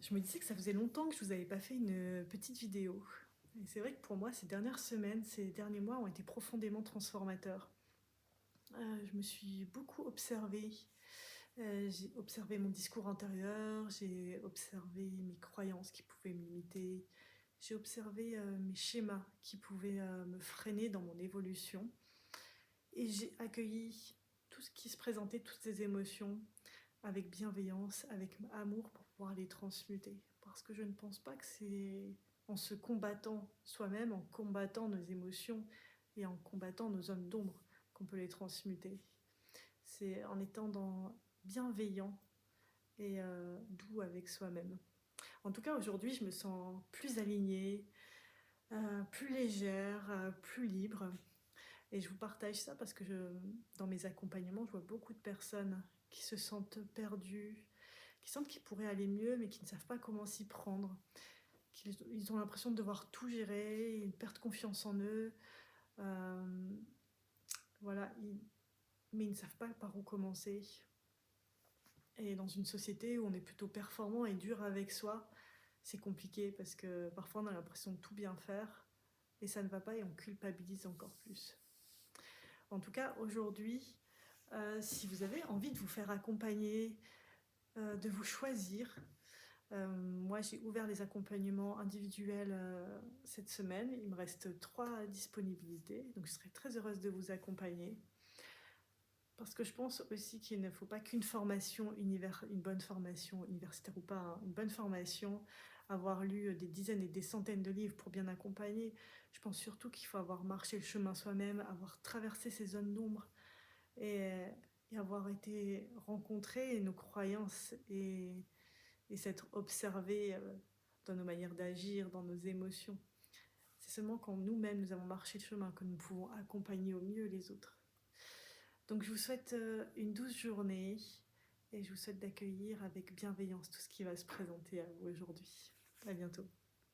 Je me disais que ça faisait longtemps que je vous avais pas fait une petite vidéo. Et c'est vrai que pour moi, ces dernières semaines, ces derniers mois ont été profondément transformateurs. Je me suis beaucoup observée. J'ai observé mon discours intérieur, j'ai observé mes croyances qui pouvaient me limiter, j'ai observé mes schémas qui pouvaient me freiner dans mon évolution. Et j'ai accueilli tout ce qui se présentait, toutes ces émotions, avec bienveillance, avec amour pour pouvoir les transmuter. Parce que je ne pense pas que c'est en se combattant soi-même, en combattant nos émotions et en combattant nos zones d'ombre qu'on peut les transmuter. C'est en étant dans bienveillant et doux avec soi-même. En tout cas, aujourd'hui, je me sens plus alignée, plus légère, plus libre. Et je vous partage ça parce que dans mes accompagnements, je vois beaucoup de personnes qui se sentent perdues, qui sentent qu'ils pourraient aller mieux, mais qui ne savent pas comment s'y prendre. Ils ont l'impression de devoir tout gérer, ils perdent confiance en eux. Euh, voilà, mais ils ne savent pas par où commencer. Et dans une société où on est plutôt performant et dur avec soi, c'est compliqué parce que parfois on a l'impression de tout bien faire et ça ne va pas et on culpabilise encore plus. En tout cas, aujourd'hui, si vous avez envie de vous faire accompagner, de vous choisir, moi j'ai ouvert les accompagnements individuels cette semaine. Il me reste 3 disponibilités, donc je serai très heureuse de vous accompagner. Parce que je pense aussi qu'il ne faut pas qu'une formation une bonne formation universitaire ou pas, hein, une bonne formation, avoir lu des dizaines et des centaines de livres pour bien accompagner. Je pense surtout qu'il faut avoir marché le chemin soi-même, avoir traversé ces zones d'ombre et, et avoir été rencontré nos croyances et s'être observé dans nos manières d'agir, dans nos émotions. C'est seulement quand nous-mêmes nous avons marché le chemin que nous pouvons accompagner au mieux les autres. Donc je vous souhaite une douce journée et je vous souhaite d'accueillir avec bienveillance tout ce qui va se présenter à vous aujourd'hui. À bientôt.